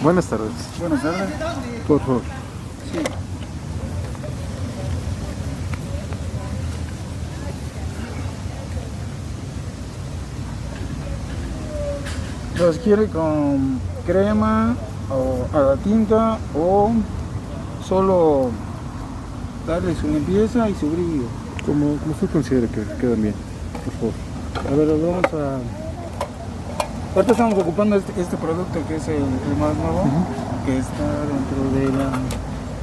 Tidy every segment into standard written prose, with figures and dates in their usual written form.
Buenas tardes. Buenas tardes. Por favor. Sí. ¿Los quiere con crema o a la tinta o solo darle su limpieza y su brillo? Como usted considere que quedan bien, por favor. A ver, vamos a... Ahorita estamos ocupando este producto que es el más nuevo, que está dentro de la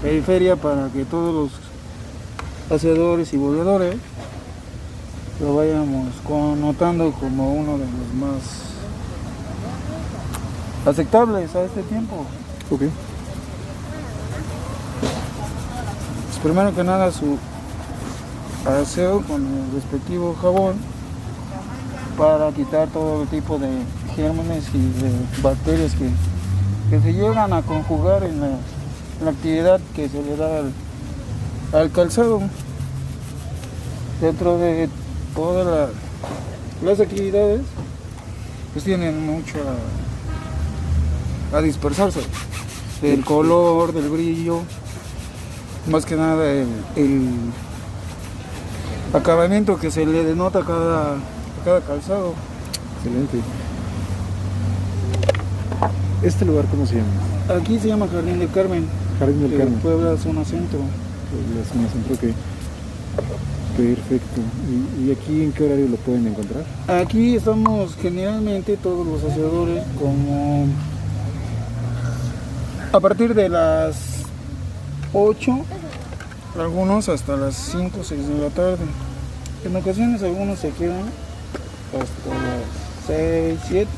periferia para que todos los hacedores y boleadores lo vayamos connotando como uno de los más aceptables a este tiempo. Ok. Pues primero que nada su aseo con el respectivo jabón para quitar todo tipo de gérmenes y de bacterias que se llegan a conjugar en la actividad que se le da al calzado. Dentro de todas las actividades pues tienen mucho a dispersarse del color, del brillo, más que nada el acabamiento que se le denota a cada calzado. Excelente. ¿Este lugar cómo se llama? Aquí se llama Jardín del Carmen. Jardín del Carmen. Puebla, zona centro. La zona centro, ok. Perfecto. ¿Y aquí en qué horario lo pueden encontrar? Aquí estamos generalmente todos los hacedores como a partir de las 8, algunos hasta las 5 o 6 de la tarde. En ocasiones algunos se quedan hasta las 6, 7.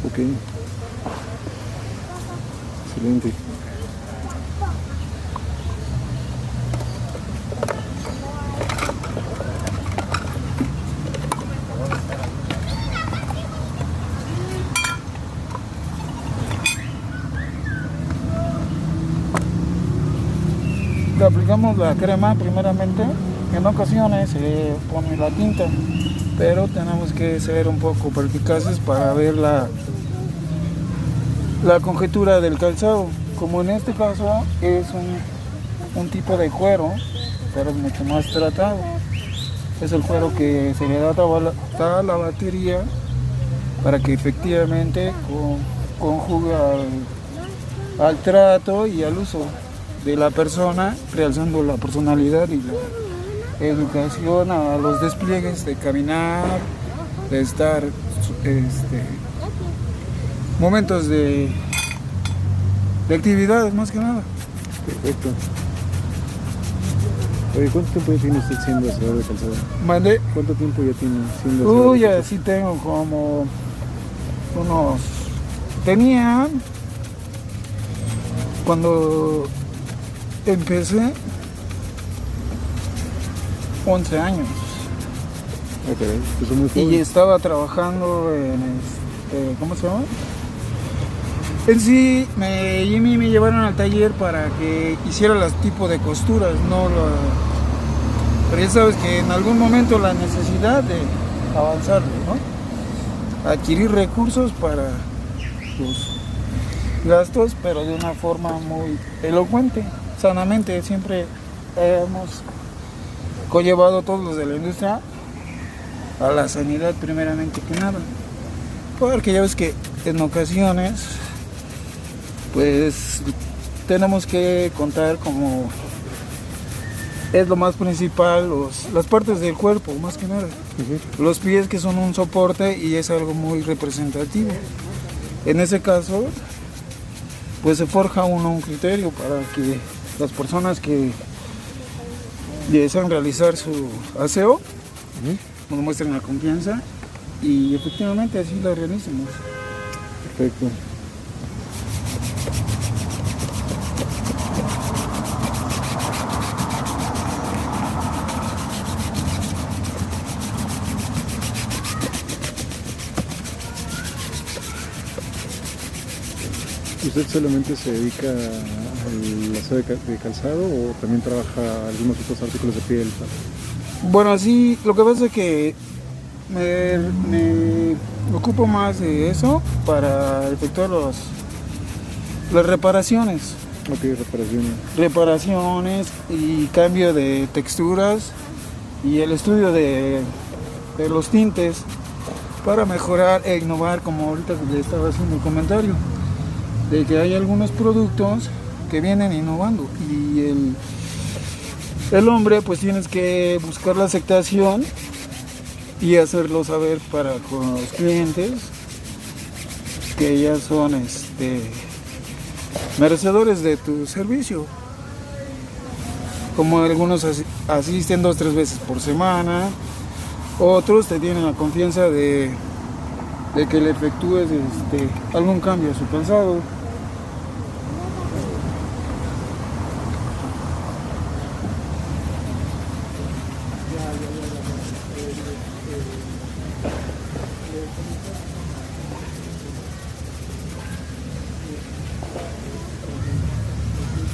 Ok. Excelente. Le aplicamos la crema primeramente, en ocasiones se le pone la tinta, pero tenemos que ser un poco perspicaces para ver la conjetura del calzado. Como en este caso es un tipo de cuero, pero es mucho más tratado. Es el cuero que se le da a la batería para que efectivamente conjugue al trato y al uso de la persona, realzando la personalidad y la educación a los despliegues de caminar, de estar, momentos de actividades más que nada. Perfecto. Oye, ¿cuánto tiempo ya tiene usted siendo hacedor de calzado? Mandé. ¿Cuánto tiempo ya tiene siendo hacedor de Uy, calzado? así tengo como tenía, cuando empecé, 11 años. Ok, pues son muy Y joven. estaba trabajando ¿cómo se llama? En sí, me llevaron al taller para que hiciera los tipos de costuras, pero ya sabes que en algún momento la necesidad de avanzar, ¿no? Adquirir recursos para los gastos, pero de una forma muy elocuente, sanamente. Siempre hemos conllevado todos los de la industria a la sanidad primeramente que nada, porque ya ves que en ocasiones pues tenemos que contar como es lo más principal, las partes del cuerpo más que nada, los pies, que son un soporte y es algo muy representativo. En ese caso pues se forja un criterio para que las personas que desean realizar su aseo nos muestren la confianza y efectivamente así lo realicemos. Perfecto. ¿Usted solamente se dedica al aseo de calzado o también trabaja algunos otros artículos de piel? Bueno, sí, lo que pasa es que me ocupo más de eso para efectuar las reparaciones. Ok, reparaciones. Reparaciones y cambio de texturas y el estudio de los tintes para mejorar e innovar, como ahorita le estaba haciendo el comentario, de que hay algunos productos que vienen innovando y el hombre pues tienes que buscar la aceptación y hacerlo saber para con los clientes que ya son merecedores de tu servicio. Como algunos asisten 2-3 veces por semana, otros te tienen la confianza de que le efectúes algún cambio a su calzado.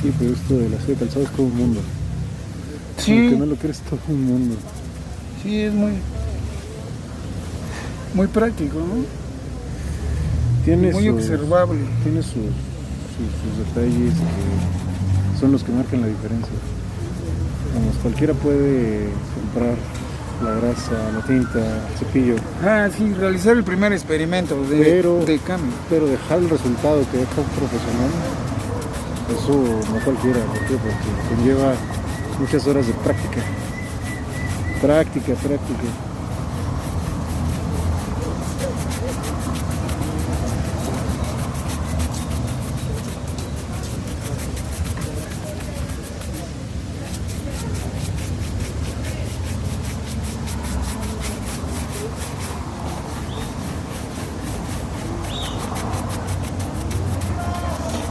Sí, pero esto de la de calzado es todo un mundo. Sí. Aunque no lo crees, todo un mundo. Sí, es muy práctico, ¿no? Tiene muy observable. Tiene sus detalles que son los que marcan la diferencia. Vamos, cualquiera puede comprar la grasa, la tinta, el cepillo. Sí, realizar el primer experimento de cambio. Pero dejar el resultado que deja un profesional, eso no cualquiera. ¿Por qué? Porque conlleva muchas horas de práctica. Práctica.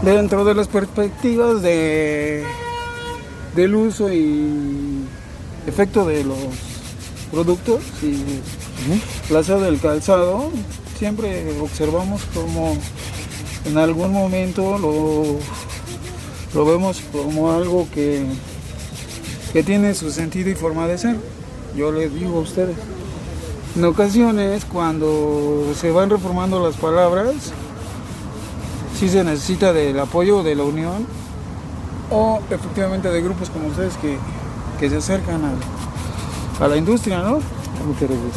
Dentro de las perspectivas del uso y efecto de los productos y plaza del calzado, siempre observamos como en algún momento lo vemos como algo que tiene su sentido y forma de ser. Yo les digo a ustedes, en ocasiones cuando se van reformando las palabras, sí se necesita del apoyo de la unión o efectivamente de grupos como ustedes que se acercan a la industria, ¿no? Muchas gracias.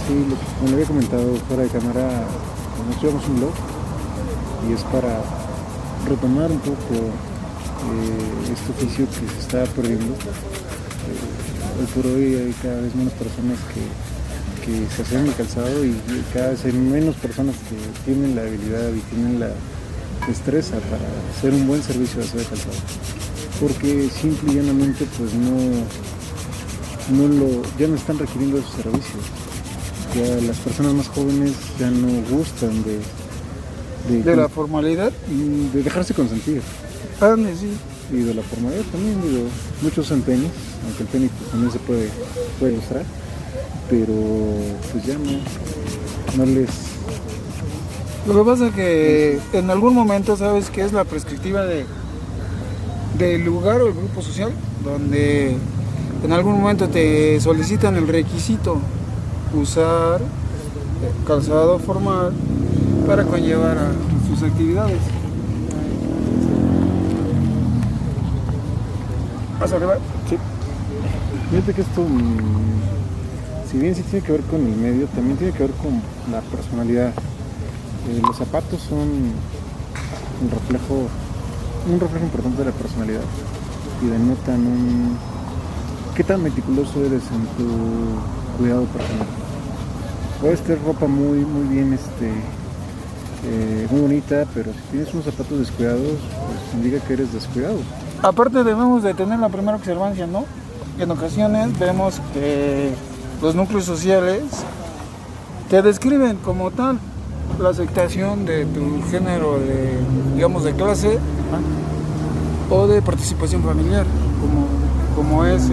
Sí, como le había comentado fuera de cámara, nos llevamos un blog y es para retomar un poco este oficio que se está perdiendo. Hoy por hoy hay cada vez menos personas que se hacen el calzado y cada vez hay menos personas que tienen la habilidad y tienen la destreza para hacer un buen servicio de hacer calzado, porque simple y llanamente pues ya no están requiriendo esos servicios. Ya las personas más jóvenes ya no gustan de la formalidad y de dejarse consentir. Sí. Y de la formalidad también, muchos usan tenis, aunque el tenis pues, también se puede ilustrar, pero pues ya no les... Lo que pasa es que en algún momento sabes que es la prescriptiva del lugar o el grupo social, donde en algún momento te solicitan el requisito usar calzado formal para conllevar a sus actividades. ¿Más arriba? Sí. Fíjate que esto, si bien sí tiene que ver con el medio, también tiene que ver con la personalidad. Los zapatos son un reflejo importante de la personalidad y denotan qué tan meticuloso eres en tu cuidado personal. Puedes tener ropa muy bien muy bonita, pero si tienes unos zapatos descuidados, pues indica que eres descuidado. Aparte debemos de tener la primera observancia, ¿no? En ocasiones vemos que los núcleos sociales te describen como tal la aceptación de tu género de clase o de participación familiar, como es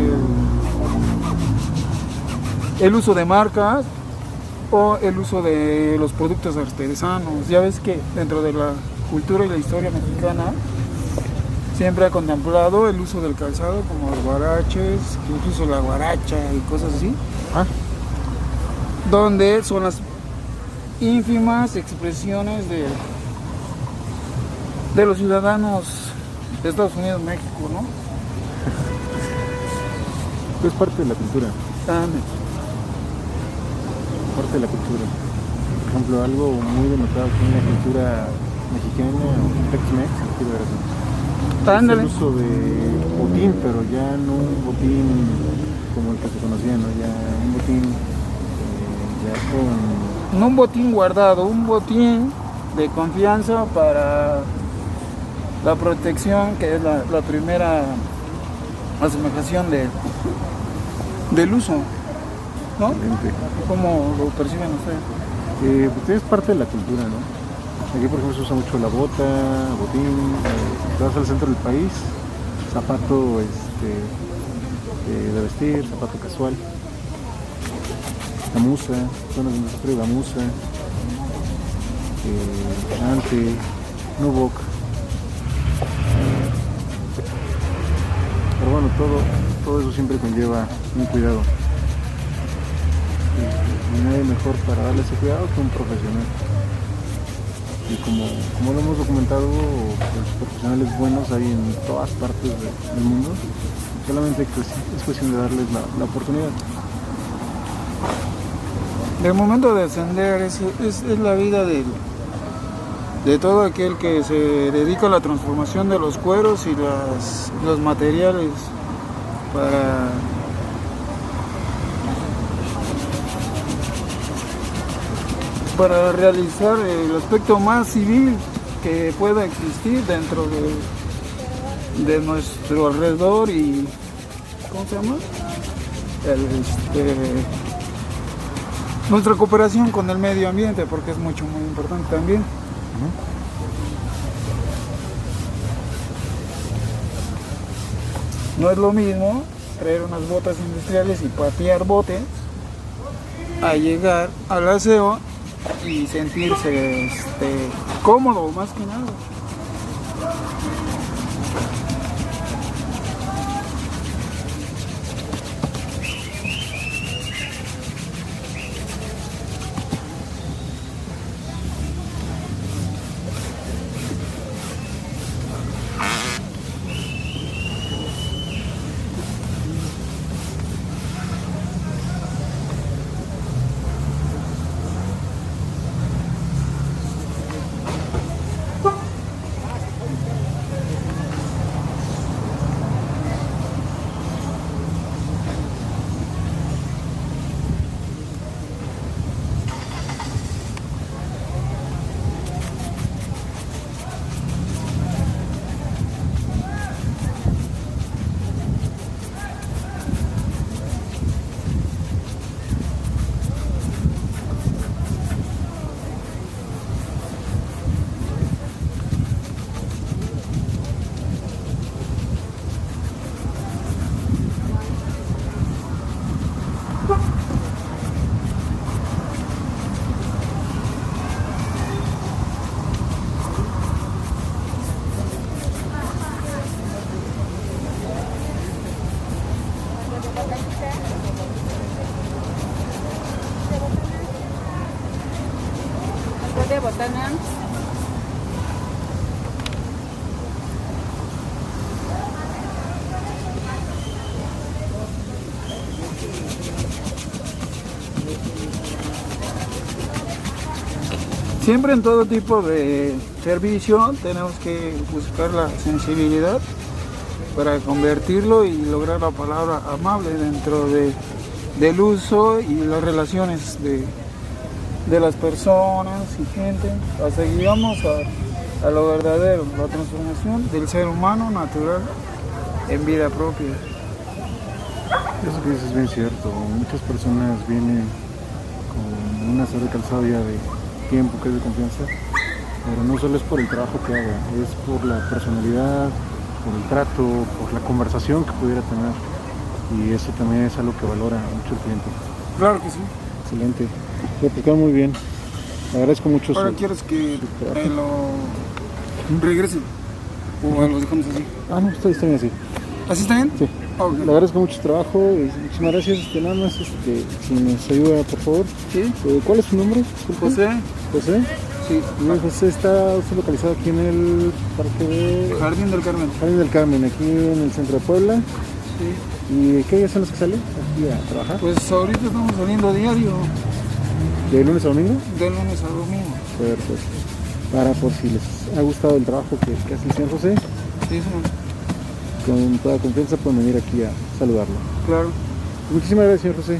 el uso de marcas o el uso de los productos artesanos. Ya ves que dentro de la cultura y la historia mexicana siempre ha contemplado el uso del calzado como los guaraches, incluso la guaracha y cosas así, donde son las ínfimas expresiones de los ciudadanos de Estados Unidos, México, ¿no? Es parte de la cultura. Parte de la cultura. Por ejemplo, algo muy denotado aquí en la cultura mexicana, Tex-Mex, aquí de Veracruz. Es el uso de botín, pero ya no un botín como el que se conocía, ¿no? Ya un botín ya con... No un botín guardado, un botín de confianza para la protección, que es la primera asemejación del uso, ¿no? Excelente. ¿Cómo lo perciben ustedes? Pues es parte de la cultura, ¿no? Aquí, por ejemplo, se usa mucho la bota, botín, te vas al centro del país, zapato de vestir, zapato casual, gamuza, zonas donde se trae gamuza, ante, nubuck. Pero bueno, todo eso siempre conlleva un cuidado. Y nadie mejor para darle ese cuidado que un profesional. Y como lo hemos documentado, pues, profesionales buenos hay en todas partes del mundo. Solamente es cuestión de darles la oportunidad. El momento de ascender es la vida de todo aquel que se dedica a la transformación de los cueros y los materiales para realizar el aspecto más civil que pueda existir dentro de nuestro alrededor y ¿cómo se llama? Nuestra cooperación con el medio ambiente, porque es muy importante también. No es lo mismo traer unas botas industriales y patear botes a llegar al aseo y sentirse cómodo, más que nada. De botana. Siempre en todo tipo de servicio tenemos que buscar la sensibilidad para convertirlo y lograr la palabra amable dentro del uso y las relaciones de las personas y gente, hasta que llegamos a lo verdadero, la transformación del ser humano natural en vida propia. Eso que dices es bien cierto. Muchas personas vienen con una serie de calzado ya de tiempo, que es de confianza, pero no solo es por el trabajo que haga, es por la personalidad, por el trato, por la conversación que pudiera tener, y eso también es algo que valora mucho el cliente. Claro que sí. Excelente, lo explicado muy bien. Le agradezco mucho. Ahora quieres que lo regresen. ¿O los dejamos así? Ah, no, está bien así. ¿Así está bien? Sí. Ok. Le agradezco mucho su trabajo y muchísimas gracias. Nada más, si nos ayuda, por favor. ¿Sí? ¿Cuál es su nombre? Disculpe. José. José. Sí. Bien, José está usted localizado aquí en el Parque de Jardín del Carmen. Jardín del Carmen, aquí en el centro de Puebla. Sí. ¿Y qué días son los que sale aquí a trabajar? Pues ahorita estamos saliendo diario, ¿De lunes a domingo? de lunes a domingo. Perfecto. Para por si les ha gustado el trabajo que hace el señor José, Sí, sí, con toda confianza pueden venir aquí a saludarlo. claro. Muchísimas gracias, señor José.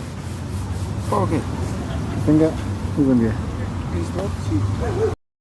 Ok. Que tenga muy buen día. ¿Listo? Sí.